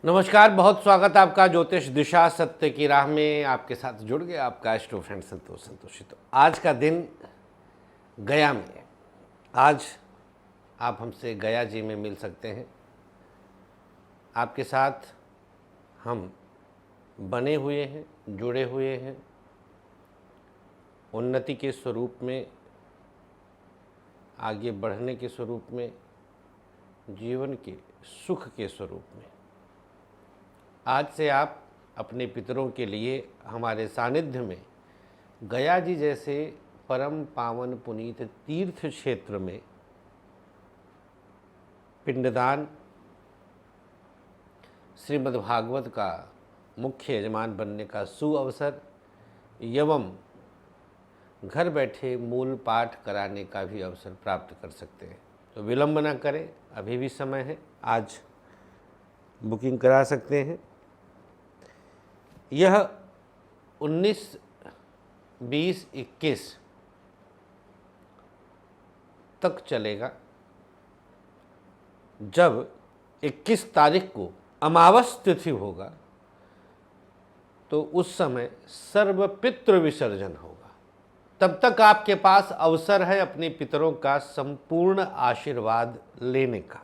नमस्कार, बहुत स्वागत आपका ज्योतिष दिशा सत्य की राह में। आपके साथ जुड़ गया आपका एस्ट्रो फ्रेंड संतोषी। तो आज का दिन गया में है। आज आप हमसे गया जी में मिल सकते हैं। आपके साथ हम बने हुए हैं, जुड़े हुए हैं, उन्नति के स्वरूप में, आगे बढ़ने के स्वरूप में, जीवन के सुख के स्वरूप में। आज से आप अपने पितरों के लिए हमारे सानिध्य में गया जी जैसे परम पावन पुनीत तीर्थ क्षेत्र में पिंडदान, श्रीमद्भागवत का मुख्य यजमान बनने का सुअवसर एवं घर बैठे मूल पाठ कराने का भी अवसर प्राप्त कर सकते हैं। तो विलंब न करें, अभी भी समय है, आज बुकिंग करा सकते हैं। यह 19, 20, 21 तक चलेगा। जब 21 तारीख को अमावस तिथि होगा तो उस समय सर्वपितृ विसर्जन होगा। तब तक आपके पास अवसर है अपने पितरों का संपूर्ण आशीर्वाद लेने का।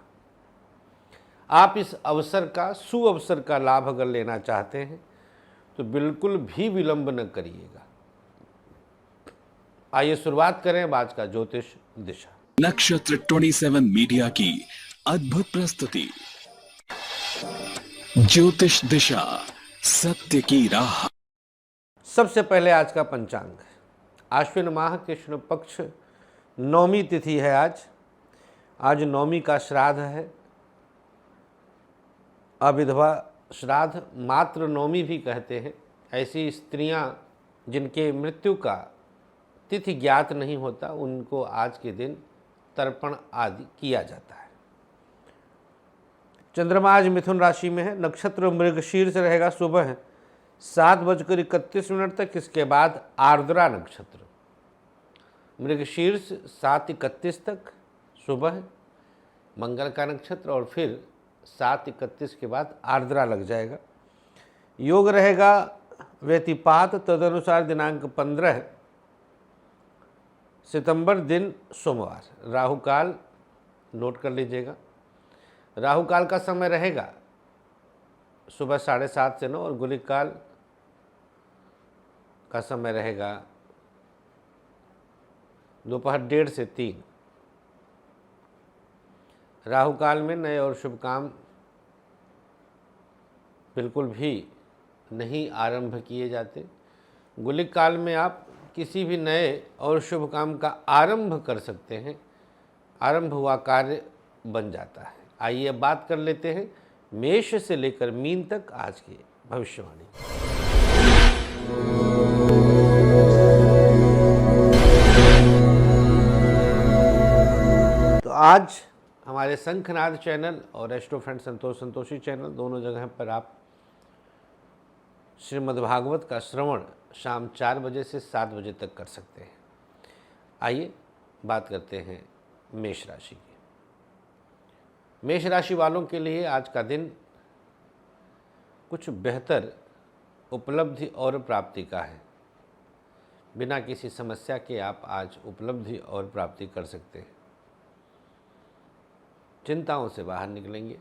आप इस अवसर का, सुअवसर का लाभ अगर लेना चाहते हैं तो बिल्कुल भी विलंब न करिएगा। आइए शुरुआत करें आज का ज्योतिष दिशा। नक्षत्र 27 मीडिया की अद्भुत प्रस्तुति ज्योतिष दिशा सत्य की राह। सबसे पहले आज का पंचांग। आश्विन माह कृष्ण पक्ष नौमी तिथि है। आज नौमी का श्राद्ध है। अविधवा श्राद्ध, मात्र नौमी भी कहते हैं। ऐसी स्त्रियां जिनके मृत्यु का तिथि ज्ञात नहीं होता, उनको आज के दिन तर्पण आदि किया जाता है। चंद्रमा आज मिथुन राशि में है। नक्षत्र मृगशीर्ष रहेगा सुबह 7:31 तक। इसके बाद आर्द्रा नक्षत्र। मृगशीर्ष 7:31 तक सुबह मंगल का नक्षत्र, और फिर 7:31 के बाद आर्द्रा लग जाएगा। योग रहेगा व्यतिपात, तदनुसार दिनांक 15 सितंबर दिन सोमवार। राहु काल नोट कर लीजिएगा। राहु काल का समय रहेगा सुबह 7:30 से 9, और गुलिक काल का समय रहेगा दोपहर 1:30 से 3। राहु काल में नए और शुभ काम बिल्कुल भी नहीं आरंभ किए जाते। गुलिक काल में आप किसी भी नए और शुभ काम का आरंभ कर सकते हैं। आरंभ हुआ कार्य बन जाता है। आइए अब बात कर लेते हैं मेष से लेकर मीन तक आज की भविष्यवाणी। तो आज हमारे शंखनाद चैनल और एस्ट्रो फ्रेंड संतोषी चैनल, दोनों जगह पर आप श्रीमद्भागवत का श्रवण शाम 4 बजे से 7 बजे तक कर सकते हैं। आइए बात करते हैं मेष राशि की। मेष राशि वालों के लिए आज का दिन कुछ बेहतर उपलब्धि और प्राप्ति का है। बिना किसी समस्या के आप आज उपलब्धि और प्राप्ति कर सकते हैं। चिंताओं से बाहर निकलेंगे।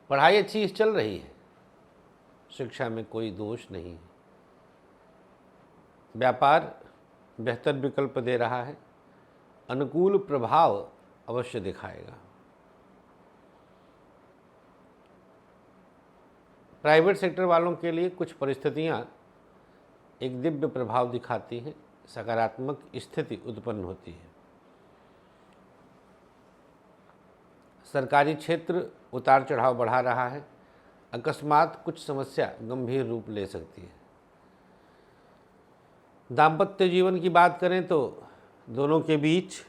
पढ़ाई अच्छी चल रही है। शिक्षा में कोई दोष नहीं है। व्यापार बेहतर विकल्प दे रहा है। अनुकूल प्रभाव अवश्य दिखाएगा। प्राइवेट सेक्टर वालों के लिए कुछ परिस्थितियां एक दिव्य प्रभाव दिखाती हैं। सकारात्मक स्थिति उत्पन्न होती है। सरकारी क्षेत्र उतार चढ़ाव बढ़ा रहा है। अकस्मात कुछ समस्या गंभीर रूप ले सकती है। दाम्पत्य जीवन की बात करें तो दोनों के बीच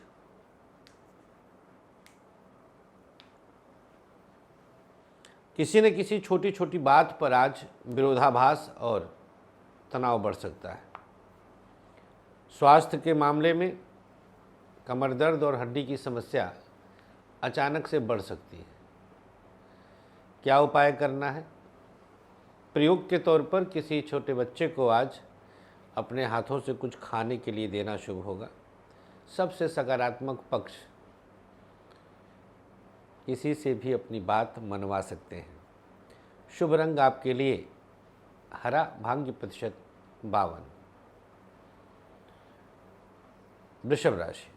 किसी न किसी छोटी छोटी बात पर आज विरोधाभास और तनाव बढ़ सकता है। स्वास्थ्य के मामले में कमर दर्द और हड्डी की समस्या अचानक से बढ़ सकती है। क्या उपाय करना है? प्रयोग के तौर पर किसी छोटे बच्चे को आज अपने हाथों से कुछ खाने के लिए देना शुभ होगा। सबसे सकारात्मक पक्ष, किसी से भी अपनी बात मनवा सकते हैं। शुभ रंग आपके लिए हरा, भाग्य प्रतिशत 52। वृषभ राशि,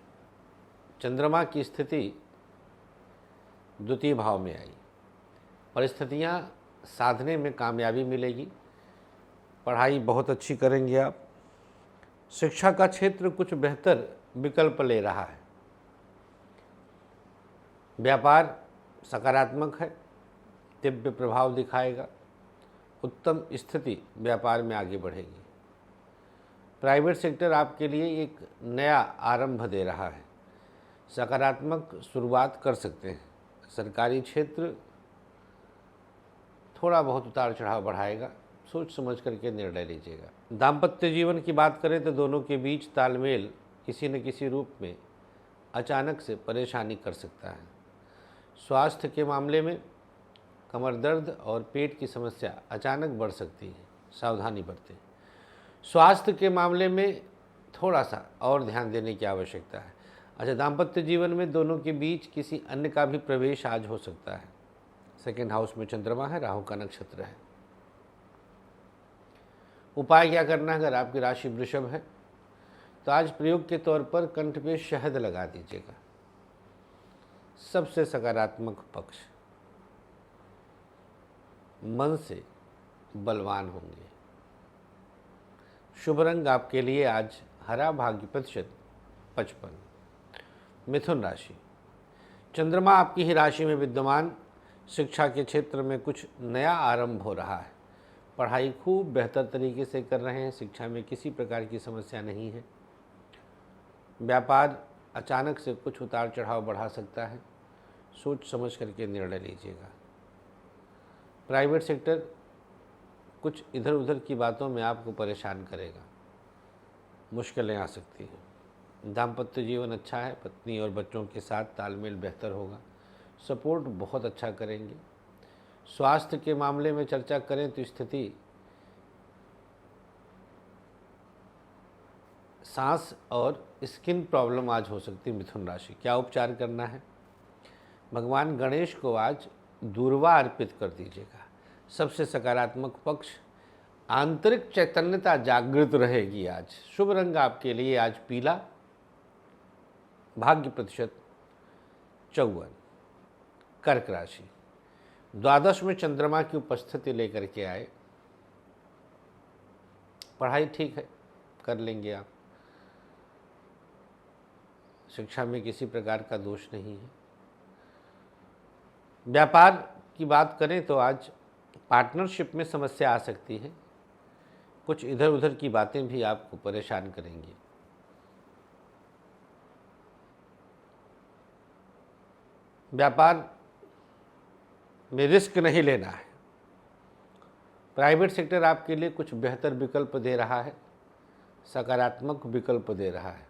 चंद्रमा की स्थिति द्वितीय भाव में आई। परिस्थितियां साधने में कामयाबी मिलेगी। पढ़ाई बहुत अच्छी करेंगे आप। शिक्षा का क्षेत्र कुछ बेहतर विकल्प ले रहा है। व्यापार सकारात्मक है, दिव्य प्रभाव दिखाएगा। उत्तम स्थिति व्यापार में आगे बढ़ेगी। प्राइवेट सेक्टर आपके लिए एक नया आरंभ दे रहा है। सकारात्मक शुरुआत कर सकते हैं। सरकारी क्षेत्र थोड़ा बहुत उतार चढ़ाव बढ़ाएगा। सोच समझ करके निर्णय लीजिएगा। दाम्पत्य जीवन की बात करें तो दोनों के बीच तालमेल किसी न किसी रूप में अचानक से परेशानी कर सकता है। स्वास्थ्य के मामले में कमर दर्द और पेट की समस्या अचानक बढ़ सकती है, सावधानी बरतें। स्वास्थ्य के मामले में थोड़ा सा और ध्यान देने की आवश्यकता है। अच्छा, दाम्पत्य जीवन में दोनों के बीच किसी अन्य का भी प्रवेश आज हो सकता है। सेकेंड हाउस में चंद्रमा है, राहु का नक्षत्र है। उपाय क्या करना है? अगर आपकी राशि वृषभ है तो आज प्रयोग के तौर पर कंठ पे शहद लगा दीजिएगा। सबसे सकारात्मक पक्ष, मन से बलवान होंगे। शुभ रंग आपके लिए आज हरा, भाग्य प्रतिशत 55। मिथुन राशि, चंद्रमा आपकी ही राशि में विद्यमान। शिक्षा के क्षेत्र में कुछ नया आरंभ हो रहा है। पढ़ाई खूब बेहतर तरीके से कर रहे हैं। शिक्षा में किसी प्रकार की समस्या नहीं है। व्यापार अचानक से कुछ उतार चढ़ाव बढ़ा सकता है। सोच समझ करके निर्णय लीजिएगा। प्राइवेट सेक्टर कुछ इधर उधर की बातों में आपको परेशान करेगा। मुश्किलें आ सकती हैं। दाम्पत्य जीवन अच्छा है। पत्नी और बच्चों के साथ तालमेल बेहतर होगा। सपोर्ट बहुत अच्छा करेंगे। स्वास्थ्य के मामले में चर्चा करें तो स्थिति सांस और स्किन प्रॉब्लम आज हो सकती है। मिथुन राशि, क्या उपचार करना है? भगवान गणेश को आज दूर्वा अर्पित कर दीजिएगा। सबसे सकारात्मक पक्ष, आंतरिक चैतन्यता जागृत रहेगी आज। शुभ रंग आपके लिए आज पीला, भाग्य प्रतिशत 54। कर्क राशि, द्वादश में चंद्रमा की उपस्थिति लेकर के आए। पढ़ाई ठीक है, कर लेंगे आप। शिक्षा में किसी प्रकार का दोष नहीं है। व्यापार की बात करें तो आज पार्टनरशिप में समस्या आ सकती है। कुछ इधर उधर की बातें भी आपको परेशान करेंगी। व्यापार में रिस्क नहीं लेना है। प्राइवेट सेक्टर आपके लिए कुछ बेहतर विकल्प दे रहा है, सकारात्मक विकल्प दे रहा है।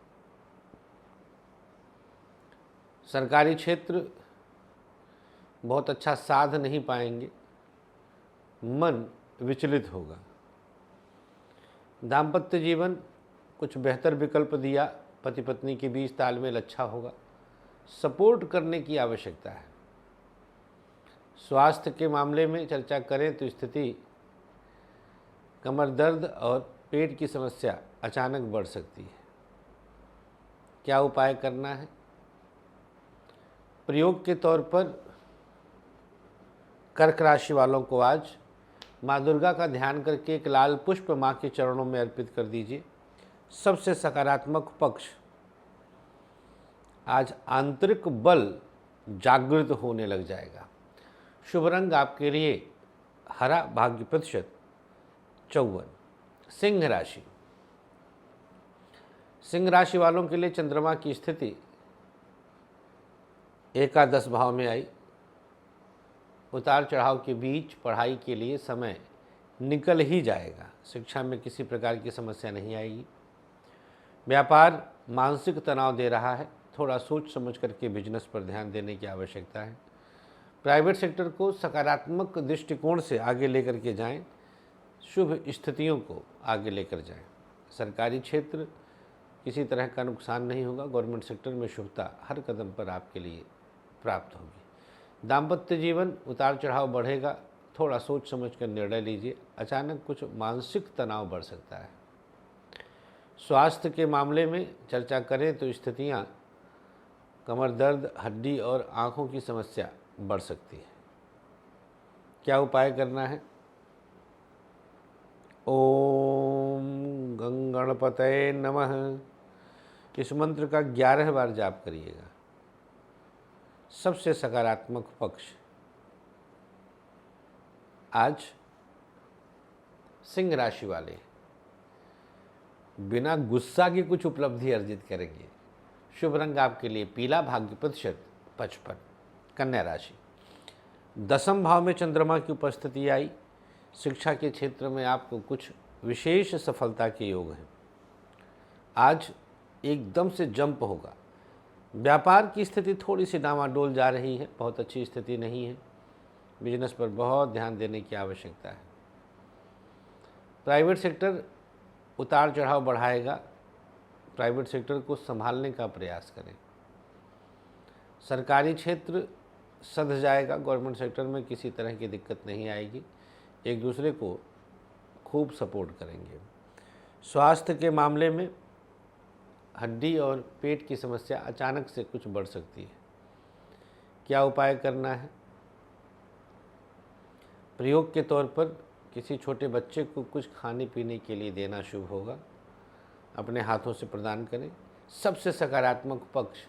सरकारी क्षेत्र बहुत अच्छा साध नहीं पाएंगे, मन विचलित होगा। दाम्पत्य जीवन कुछ बेहतर विकल्प दिया, पति पत्नी के बीच तालमेल अच्छा होगा। सपोर्ट करने की आवश्यकता है। स्वास्थ्य के मामले में चर्चा करें तो स्थिति कमर दर्द और पेट की समस्या अचानक बढ़ सकती है। क्या उपाय करना है? प्रयोग के तौर पर कर्क राशि वालों को आज माँ दुर्गा का ध्यान करके एक लाल पुष्प माँ के चरणों में अर्पित कर दीजिए। सबसे सकारात्मक पक्ष, आज आंतरिक बल जागृत होने लग जाएगा। शुभ रंग आपके लिए हरा, भाग्य प्रतिशत 54। सिंह राशि, सिंह राशि वालों के लिए चंद्रमा की स्थिति एकादश भाव में आई। उतार चढ़ाव के बीच पढ़ाई के लिए समय निकल ही जाएगा। शिक्षा में किसी प्रकार की समस्या नहीं आएगी। व्यापार मानसिक तनाव दे रहा है। थोड़ा सोच समझ करके बिजनेस पर ध्यान देने की आवश्यकता है। प्राइवेट सेक्टर को सकारात्मक दृष्टिकोण से आगे लेकर के जाएं, शुभ स्थितियों को आगे लेकर जाएं। सरकारी क्षेत्र किसी तरह का नुकसान नहीं होगा। गवर्नमेंट सेक्टर में शुभता हर कदम पर आपके लिए प्राप्त होगी। दाम्पत्य जीवन उतार चढ़ाव बढ़ेगा, थोड़ा सोच समझ कर निर्णय लीजिए। अचानक कुछ मानसिक तनाव बढ़ सकता है। स्वास्थ्य के मामले में चर्चा करें तो स्थितियां कमर दर्द, हड्डी और आँखों की समस्या बढ़ सकती है। क्या उपाय करना है? ओम गंगणपतये नमः, इस मंत्र का 11 बार जाप करिएगा। सबसे सकारात्मक पक्ष आज सिंह राशि वाले बिना गुस्सा की कुछ उपलब्धि अर्जित करेंगे। शुभ रंग आपके लिए पीला, भाग्य प्रतिशत 55। कन्या राशि, 10वें भाव में चंद्रमा की उपस्थिति आई। शिक्षा के क्षेत्र में आपको कुछ विशेष सफलता के योग हैं। आज एकदम से जंप होगा। व्यापार की स्थिति थोड़ी सी डामाडोल जा रही है, बहुत अच्छी स्थिति नहीं है। बिजनेस पर बहुत ध्यान देने की आवश्यकता है। प्राइवेट सेक्टर उतार चढ़ाव बढ़ाएगा। प्राइवेट सेक्टर को संभालने का प्रयास करें। सरकारी क्षेत्र सध जाएगा। गवर्नमेंट सेक्टर में किसी तरह की दिक्कत नहीं आएगी। एक दूसरे को खूब सपोर्ट करेंगे। स्वास्थ्य के मामले में हड्डी और पेट की समस्या अचानक से कुछ बढ़ सकती है। क्या उपाय करना है? प्रयोग के तौर पर किसी छोटे बच्चे को कुछ खाने पीने के लिए देना शुभ होगा। अपने हाथों से प्रदान करें। सबसे सकारात्मक पक्ष,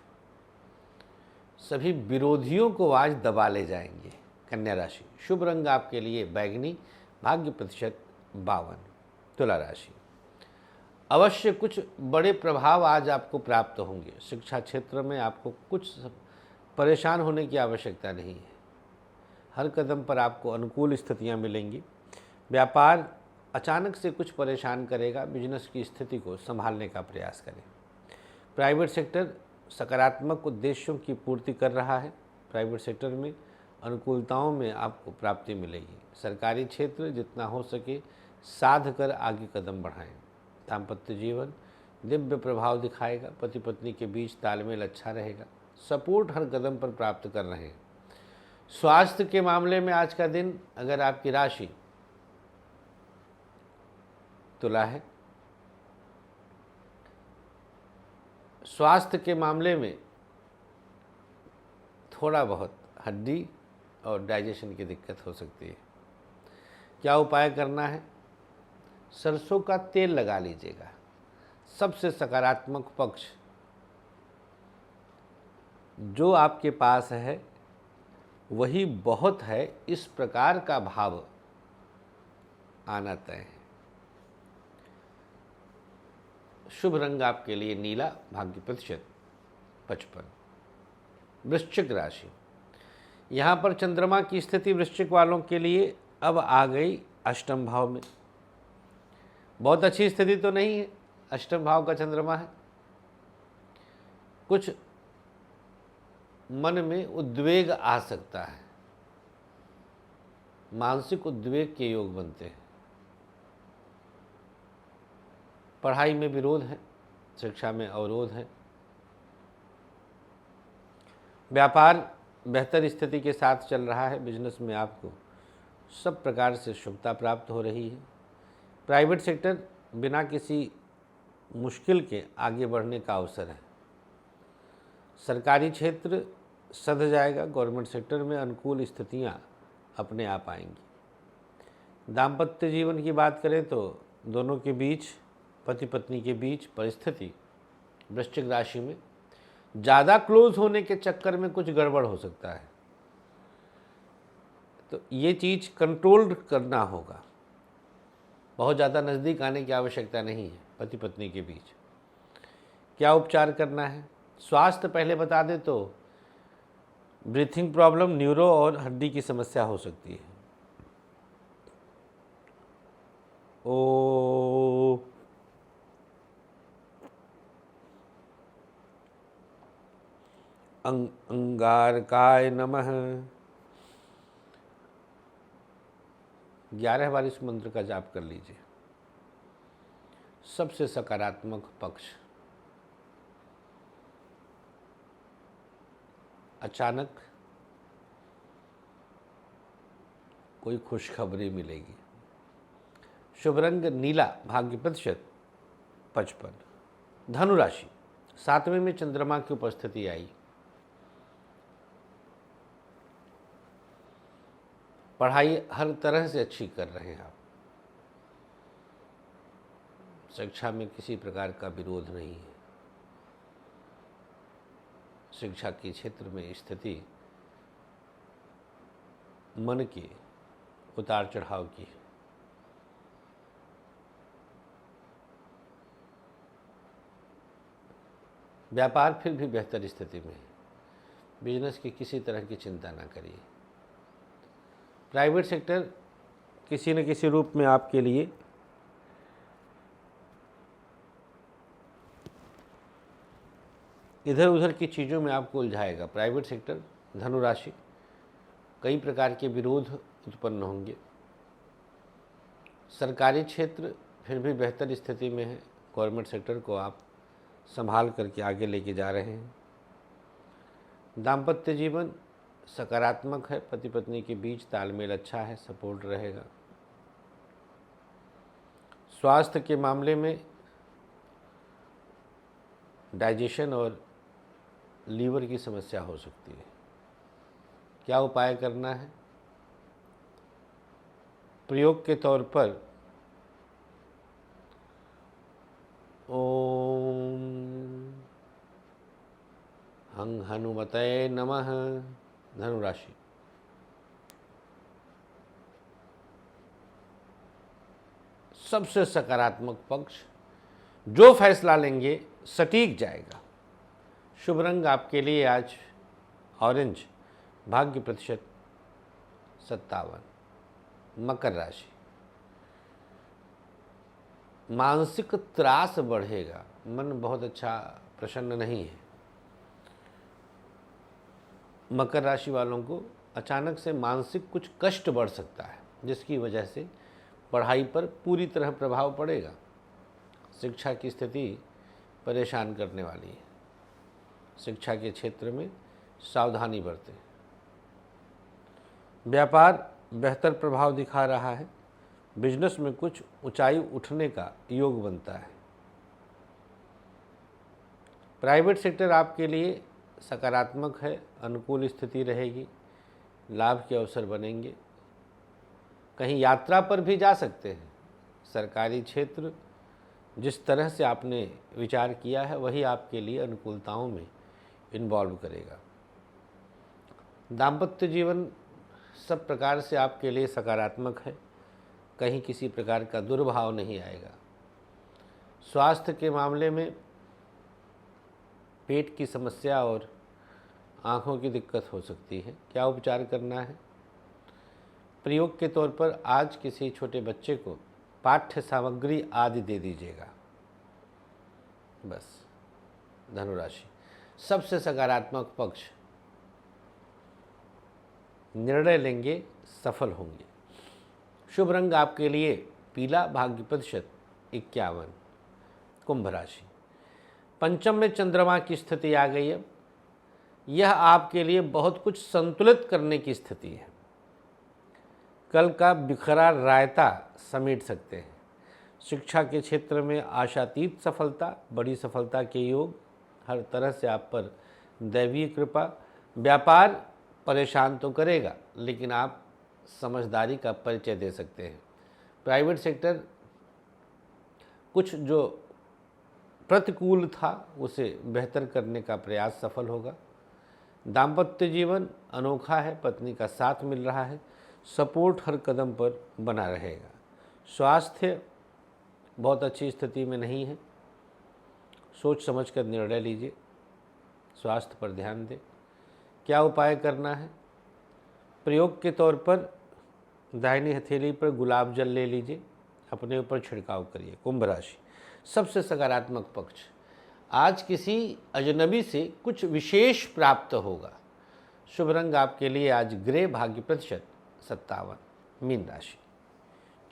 सभी विरोधियों को आज दबा ले जाएंगे। कन्या राशि, शुभ रंग आपके लिए बैगनी, भाग्य प्रतिशत 52। तुला राशि, अवश्य कुछ बड़े प्रभाव आज आपको प्राप्त होंगे। शिक्षा क्षेत्र में आपको कुछ परेशान होने की आवश्यकता नहीं है। हर कदम पर आपको अनुकूल स्थितियां मिलेंगी। व्यापार अचानक से कुछ परेशान करेगा। बिजनेस की स्थिति को संभालने का प्रयास करें। प्राइवेट सेक्टर सकारात्मक उद्देश्यों की पूर्ति कर रहा है। प्राइवेट सेक्टर में अनुकूलताओं में आपको प्राप्ति मिलेगी। सरकारी क्षेत्र जितना हो सके साध कर आगे कदम बढ़ाएं। दाम्पत्य जीवन दिव्य प्रभाव दिखाएगा। पति पत्नी के बीच तालमेल अच्छा रहेगा। सपोर्ट हर कदम पर प्राप्त कर रहे हैं। स्वास्थ्य के मामले में आज का दिन, अगर आपकी राशि तुला है, स्वास्थ्य के मामले में थोड़ा बहुत हड्डी और डाइजेशन की दिक्कत हो सकती है। क्या उपाय करना है? सरसों का तेल लगा लीजिएगा। सबसे सकारात्मक पक्ष जो आपके पास है वही बहुत है, इस प्रकार का भाव आना तय है। शुभ रंग आपके लिए नीला, भाग्य प्रतिशत 55। वृश्चिक राशि, यहाँ पर चंद्रमा की स्थिति वृश्चिक वालों के लिए अब आ गई अष्टम भाव में। बहुत अच्छी स्थिति तो नहीं है। अष्टम भाव का चंद्रमा है। कुछ मन में उद्वेग आ सकता है। मानसिक उद्वेग के योग बनते हैं। पढ़ाई में विरोध है, शिक्षा में अवरोध है। व्यापार बेहतर स्थिति के साथ चल रहा है। बिजनेस में आपको सब प्रकार से शुभता प्राप्त हो रही है। प्राइवेट सेक्टर बिना किसी मुश्किल के आगे बढ़ने का अवसर है। सरकारी क्षेत्र सध जाएगा। गवर्नमेंट सेक्टर में अनुकूल स्थितियां अपने आप आएंगी। दाम्पत्य जीवन की बात करें तो दोनों के बीच, पति पत्नी के बीच परिस्थिति वृश्चिक राशि में ज़्यादा क्लोज होने के चक्कर में कुछ गड़बड़ हो सकता है। तो ये चीज़ कंट्रोल करना होगा। बहुत ज़्यादा नज़दीक आने की आवश्यकता नहीं है पति पत्नी के बीच। क्या उपचार करना है? स्वास्थ्य पहले बता दें तो ब्रीथिंग प्रॉब्लम, न्यूरो और हड्डी की समस्या हो सकती है। ओ अंगारकाय नमः। 11 बार इस मंत्र का जाप कर लीजिए। सबसे सकारात्मक पक्ष, अचानक कोई खुशखबरी मिलेगी। शुभ रंग नीला, भाग्य प्रतिशत 55। धनु राशि, 7वें में चंद्रमा की उपस्थिति आई। पढ़ाई हर तरह से अच्छी कर रहे हैं आप। शिक्षा में किसी प्रकार का विरोध नहीं है। शिक्षा के क्षेत्र में स्थिति मन के उतार चढ़ाव की है। व्यापार फिर भी बेहतर स्थिति में है। बिजनेस की किसी तरह की चिंता ना करिए। प्राइवेट सेक्टर किसी न किसी रूप में आपके लिए इधर उधर की चीज़ों में आपको उलझाएगा। प्राइवेट सेक्टर, धनु राशि, कई प्रकार के विरोध उत्पन्न होंगे। सरकारी क्षेत्र फिर भी बेहतर स्थिति में है। गवर्नमेंट सेक्टर को आप संभाल करके आगे लेके जा रहे हैं। दाम्पत्य जीवन सकारात्मक है। पति पत्नी के बीच तालमेल अच्छा है, सपोर्ट रहेगा। स्वास्थ्य के मामले में डाइजेशन और लीवर की समस्या हो सकती है। क्या उपाय करना है? प्रयोग के तौर पर ओम हं हनुमते नमः। धनु राशि, सबसे सकारात्मक पक्ष, जो फैसला लेंगे सटीक जाएगा। शुभ रंग आपके लिए आज ऑरेंज, भाग्य प्रतिशत 57। मकर राशि, मानसिक त्रास बढ़ेगा। मन बहुत अच्छा प्रसन्न नहीं है। मकर राशि वालों को अचानक से मानसिक कुछ कष्ट बढ़ सकता है, जिसकी वजह से पढ़ाई पर पूरी तरह प्रभाव पड़ेगा। शिक्षा की स्थिति परेशान करने वाली है। शिक्षा के क्षेत्र में सावधानी बरतें। व्यापार बेहतर प्रभाव दिखा रहा है। बिजनेस में कुछ ऊंचाई उठने का योग बनता है। प्राइवेट सेक्टर आपके लिए सकारात्मक है। अनुकूल स्थिति रहेगी। लाभ के अवसर बनेंगे। कहीं यात्रा पर भी जा सकते हैं। सरकारी क्षेत्र जिस तरह से आपने विचार किया है वही आपके लिए अनुकूलताओं में इन्वॉल्व करेगा। दाम्पत्य जीवन सब प्रकार से आपके लिए सकारात्मक है। कहीं किसी प्रकार का दुर्भाव नहीं आएगा। स्वास्थ्य के मामले में पेट की समस्या और आँखों की दिक्कत हो सकती है। क्या उपचार करना है? प्रयोग के तौर पर आज किसी छोटे बच्चे को पाठ्य सामग्री आदि दे दीजिएगा। बस। धनुराशि, सबसे सकारात्मक पक्ष, निर्णय लेंगे सफल होंगे। शुभ रंग आपके लिए पीला, भाग्य प्रतिशत 51। कुंभ राशि, पंचम में चंद्रमा की स्थिति आ गई है। यह आपके लिए बहुत कुछ संतुलित करने की स्थिति है। कल का बिखरा रायता समेट सकते हैं। शिक्षा के क्षेत्र में आशातीत सफलता, बड़ी सफलता के योग, हर तरह से आप पर दैवीय कृपा। व्यापार परेशान तो करेगा, लेकिन आप समझदारी का परिचय दे सकते हैं। प्राइवेट सेक्टर कुछ जो प्रतिकूल था उसे बेहतर करने का प्रयास सफल होगा। दाम्पत्य जीवन अनोखा है। पत्नी का साथ मिल रहा है। सपोर्ट हर कदम पर बना रहेगा। स्वास्थ्य बहुत अच्छी स्थिति में नहीं है। सोच समझ कर निर्णय लीजिए। स्वास्थ्य पर ध्यान दें। क्या उपाय करना है? प्रयोग के तौर पर दाहिनी हथेली पर गुलाब जल ले लीजिए, अपने ऊपर छिड़काव करिए। कुंभ राशि, सबसे सकारात्मक पक्ष, आज किसी अजनबी से कुछ विशेष प्राप्त होगा। शुभ रंग आपके लिए आज ग्रे, भाग्य प्रतिशत 57। मीन राशि,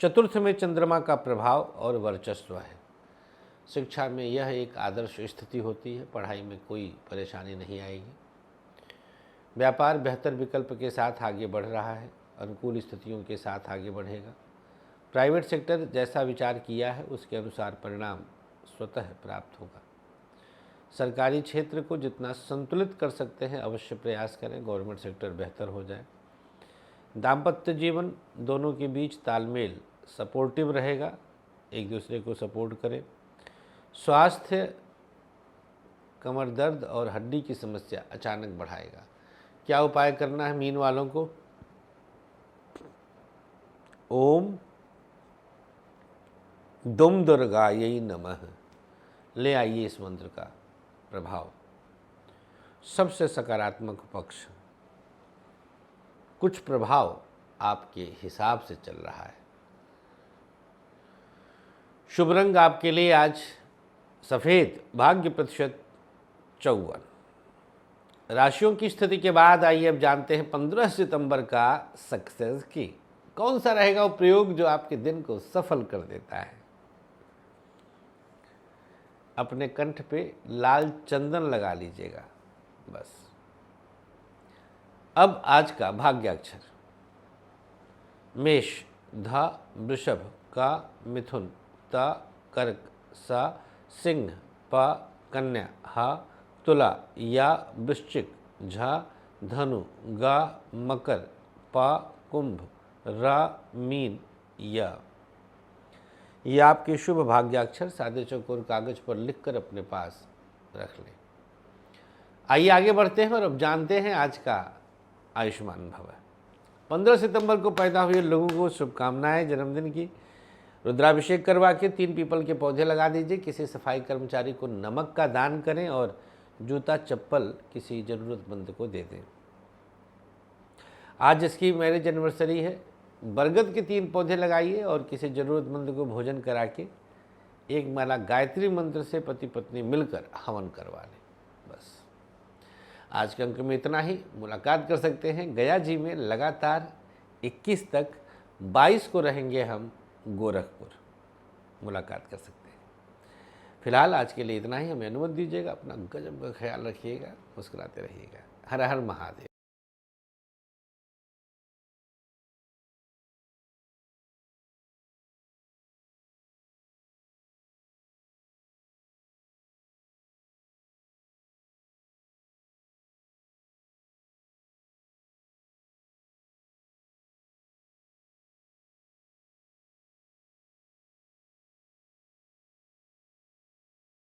चतुर्थ में चंद्रमा का प्रभाव और वर्चस्व है। शिक्षा में यह एक आदर्श स्थिति होती है, पढ़ाई में कोई परेशानी नहीं आएगी। व्यापार बेहतर विकल्प के साथ आगे बढ़ रहा है, अनुकूल स्थितियों के साथ आगे बढ़ेगा। प्राइवेट सेक्टर जैसा विचार किया है उसके अनुसार परिणाम स्वतः प्राप्त होगा। सरकारी क्षेत्र को जितना संतुलित कर सकते हैं अवश्य प्रयास करें, गवर्नमेंट सेक्टर बेहतर हो जाए। दाम्पत्य जीवन दोनों के बीच तालमेल सपोर्टिव रहेगा, एक दूसरे को सपोर्ट करें। स्वास्थ्य कमर दर्द और हड्डी की समस्या अचानक बढ़ाएगा। क्या उपाय करना है मीन वालों को? ओम दुम दुर्गायै नमः। ले आइए इस मंत्र का प्रभाव। सबसे सकारात्मक पक्ष, कुछ प्रभाव आपके हिसाब से चल रहा है। शुभ रंग आपके लिए आज सफ़ेद, भाग्य प्रतिशत 54। राशियों की स्थिति के बाद आइए अब जानते हैं 15 सितंबर का सक्सेस की। कौन सा रहेगा वो प्रयोग जो आपके दिन को सफल कर देता है? अपने कंठ पे लाल चंदन लगा लीजिएगा बस। अब आज का भाग्याक्षर मेष, ध, वृषभ, का, मिथुन, त, कर्क, स, सिंह, प, कन्या, ह, तुला, या, वृश्चिक, झ, धनु, ग, मकर, प, कुंभ, र, मीन, य। ये आपके शुभ भाग्याक्षर सादे चौकोर कागज पर लिखकर अपने पास रख लें। आइए आगे बढ़ते हैं और अब जानते हैं आज का आयुष्मान भव। 15 सितंबर को पैदा हुए लोगों को शुभकामनाएं जन्मदिन की। रुद्राभिषेक करवा के 3 पीपल के पौधे लगा दीजिए। किसी सफाई कर्मचारी को नमक का दान करें और जूता चप्पल किसी ज़रूरतमंद को दे दें। आज जिसकी मैरिज एनिवर्सरी है, बरगद के 3 पौधे लगाइए और किसी ज़रूरतमंद को भोजन करा के एक माला गायत्री मंत्र से पति पत्नी मिलकर हवन करवा लें। बस आज के अंक में इतना ही। मुलाकात कर सकते हैं गया जी में लगातार 21 तक। 22 को रहेंगे हम गोरखपुर, मुलाकात कर सकते हैं। फिलहाल आज के लिए इतना ही। हमें अनुमति दीजिएगा। अपना गजब का ख्याल रखिएगा, मुस्कुराते रहिएगा। हर हर महादेव।